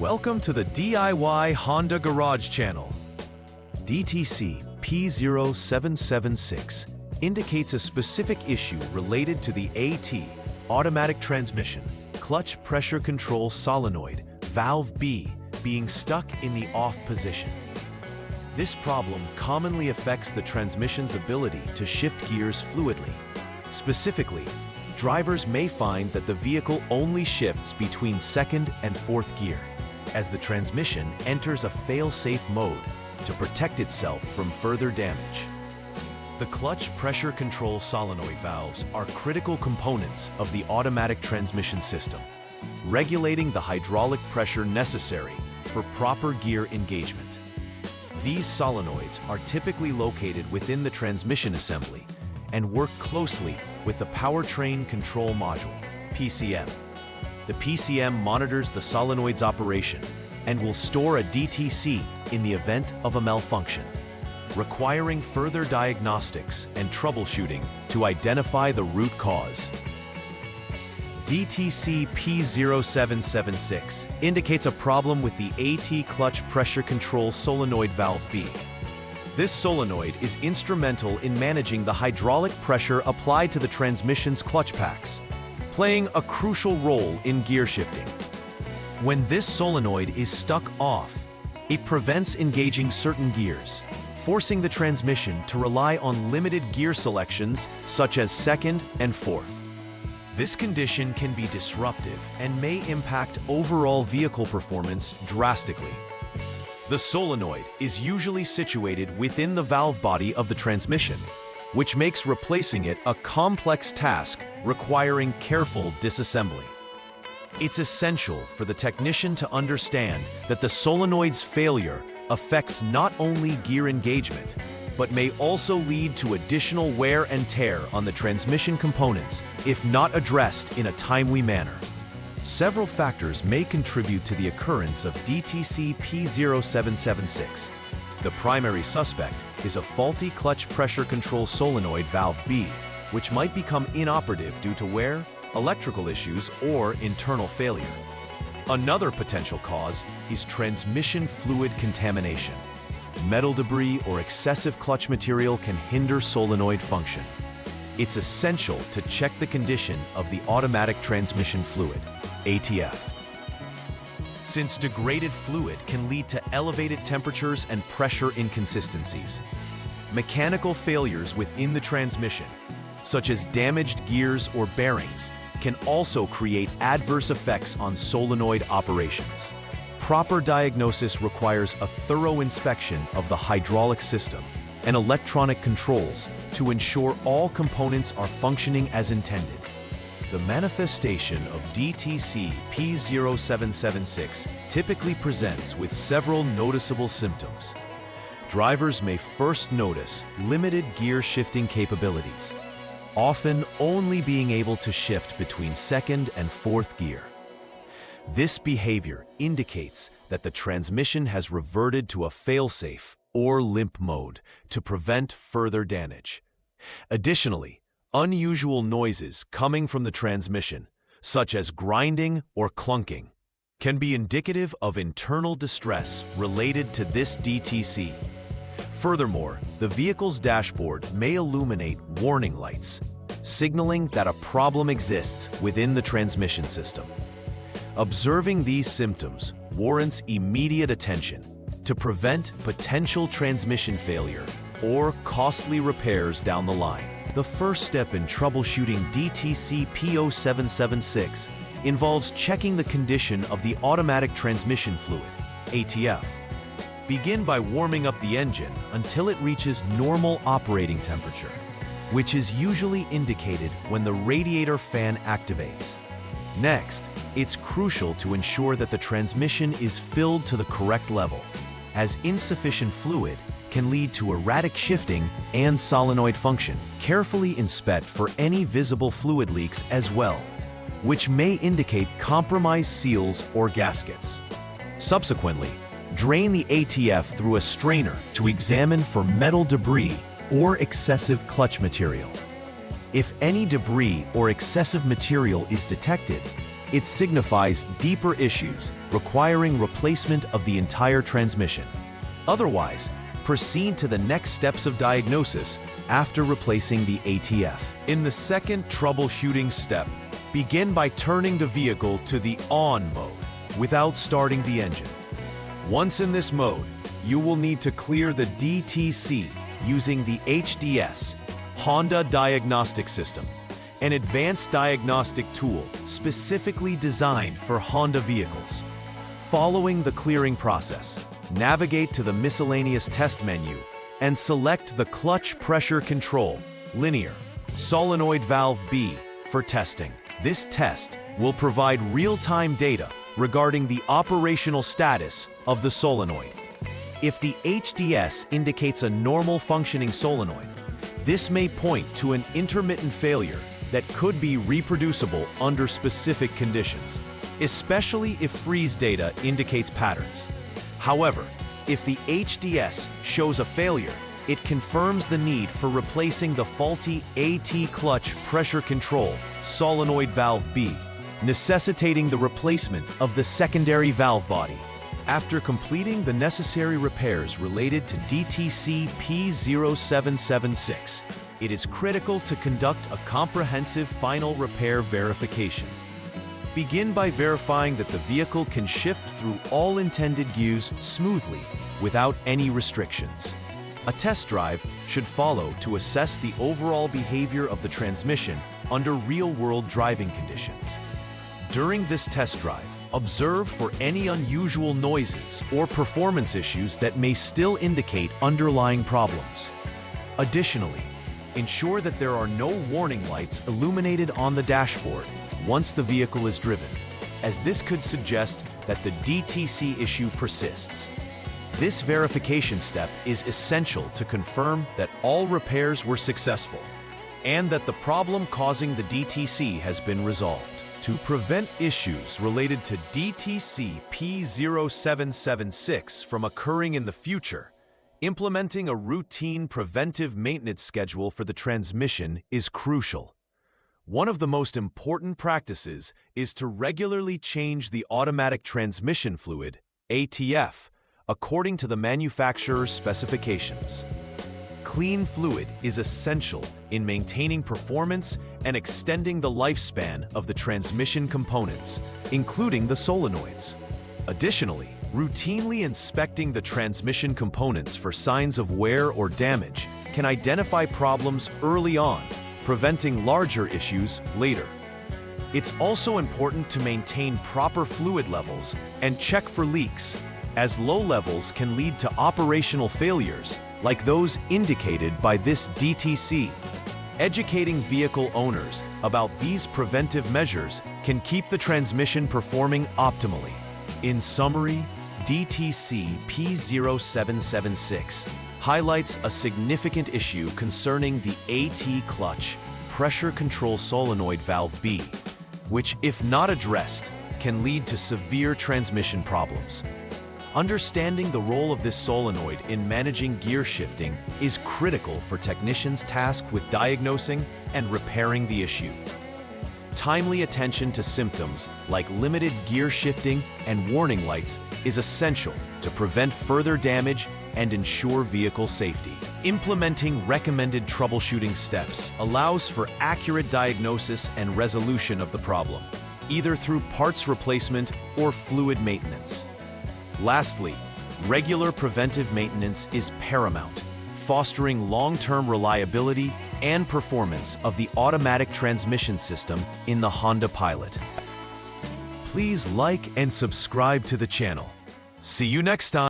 Welcome to the DIY Honda Garage channel. DTC P0776 indicates a specific issue related to the AT, automatic transmission, clutch pressure control solenoid, valve B, being stuck in the off position. This problem commonly affects the transmission's ability to shift gears fluidly. Specifically, drivers may find that the vehicle only shifts between second and fourth gear, as the transmission enters a fail-safe mode to protect itself from further damage. The clutch pressure control solenoid valves are critical components of the automatic transmission system, regulating the hydraulic pressure necessary for proper gear engagement. These solenoids are typically located within the transmission assembly and work closely with the powertrain control module, PCM. The PCM monitors the solenoid's operation and will store a DTC in the event of a malfunction, requiring further diagnostics and troubleshooting to identify the root cause. DTC P0776 indicates a problem with the AT clutch pressure control solenoid valve B. This solenoid is instrumental in managing the hydraulic pressure applied to the transmission's clutch packs, playing a crucial role in gear shifting. When this solenoid is stuck off, it prevents engaging certain gears, forcing the transmission to rely on limited gear selections such as second and fourth. This condition can be disruptive and may impact overall vehicle performance drastically. The solenoid is usually situated within the valve body of the transmission, which makes replacing it a complex task requiring careful disassembly. It's essential for the technician to understand that the solenoid's failure affects not only gear engagement, but may also lead to additional wear and tear on the transmission components if not addressed in a timely manner. Several factors may contribute to the occurrence of DTC P0776. The primary suspect is a faulty clutch pressure control solenoid valve B, which might become inoperative due to wear, electrical issues, or internal failure. Another potential cause is transmission fluid contamination. Metal debris or excessive clutch material can hinder solenoid function. It's essential to check the condition of the automatic transmission fluid, ATF. Since degraded fluid can lead to elevated temperatures and pressure inconsistencies. Mechanical failures within the transmission, such as damaged gears or bearings, can also create adverse effects on solenoid operations. Proper diagnosis requires a thorough inspection of the hydraulic system and electronic controls to ensure all components are functioning as intended. The manifestation of DTC P0776 typically presents with several noticeable symptoms. Drivers may first notice limited gear shifting capabilities, often only being able to shift between second and fourth gear. This behavior indicates that the transmission has reverted to a fail-safe or limp mode to prevent further damage. Additionally, unusual noises coming from the transmission, such as grinding or clunking, can be indicative of internal distress related to this DTC. Furthermore, the vehicle's dashboard may illuminate warning lights, signaling that a problem exists within the transmission system. Observing these symptoms warrants immediate attention to prevent potential transmission failure or costly repairs down the line. The first step in troubleshooting DTC P0776 involves checking the condition of the automatic transmission fluid, ATF. Begin by warming up the engine until it reaches normal operating temperature, which is usually indicated when the radiator fan activates. Next, it's crucial to ensure that the transmission is filled to the correct level, as insufficient fluid can lead to erratic shifting and solenoid function. Carefully inspect for any visible fluid leaks as well, which may indicate compromised seals or gaskets. Subsequently, drain the ATF through a strainer to examine for metal debris or excessive clutch material. If any debris or excessive material is detected, it signifies deeper issues requiring replacement of the entire transmission. Otherwise, proceed to the next steps of diagnosis after replacing the ATF. In the second troubleshooting step, begin by turning the vehicle to the on mode without starting the engine. Once in this mode, you will need to clear the DTC using the HDS, Honda Diagnostic System, an advanced diagnostic tool specifically designed for Honda vehicles. Following the clearing process, navigate to the miscellaneous test menu and select the clutch pressure control, linear, solenoid valve B for testing. This test will provide real-time data regarding the operational status of the solenoid. If the HDS indicates a normal functioning solenoid, this may point to an intermittent failure that could be reproducible under specific conditions, especially if freeze data indicates patterns. However, if the HDS shows a failure, it confirms the need for replacing the faulty AT clutch pressure control solenoid valve B, necessitating the replacement of the secondary valve body. After completing the necessary repairs related to DTC P0776, it is critical to conduct a comprehensive final repair verification. Begin by verifying that the vehicle can shift through all intended gears smoothly without any restrictions. A test drive should follow to assess the overall behavior of the transmission under real-world driving conditions. During this test drive, observe for any unusual noises or performance issues that may still indicate underlying problems. Additionally, ensure that there are no warning lights illuminated on the dashboard once the vehicle is driven, as this could suggest that the DTC issue persists. This verification step is essential to confirm that all repairs were successful and that the problem causing the DTC has been resolved. To prevent issues related to DTC P0776 from occurring in the future, implementing a routine preventive maintenance schedule for the transmission is crucial. One of the most important practices is to regularly change the automatic transmission fluid, ATF, according to the manufacturer's specifications. Clean fluid is essential in maintaining performance and extending the lifespan of the transmission components, including the solenoids. Additionally, routinely inspecting the transmission components for signs of wear or damage can identify problems early on, preventing larger issues later. It's also important to maintain proper fluid levels and check for leaks, as low levels can lead to operational failures like those indicated by this DTC. Educating vehicle owners about these preventive measures can keep the transmission performing optimally. In summary, DTC P0776 highlights a significant issue concerning the AT clutch pressure control solenoid valve B, which, if not addressed, can lead to severe transmission problems. Understanding the role of this solenoid in managing gear shifting is critical for technicians tasked with diagnosing and repairing the issue. Timely attention to symptoms like limited gear shifting and warning lights is essential to prevent further damage and ensure vehicle safety. Implementing recommended troubleshooting steps allows for accurate diagnosis and resolution of the problem, either through parts replacement or fluid maintenance. Lastly, regular preventive maintenance is paramount, fostering long-term reliability and performance of the automatic transmission system in the Honda Pilot. Please like and subscribe to the channel. See you next time.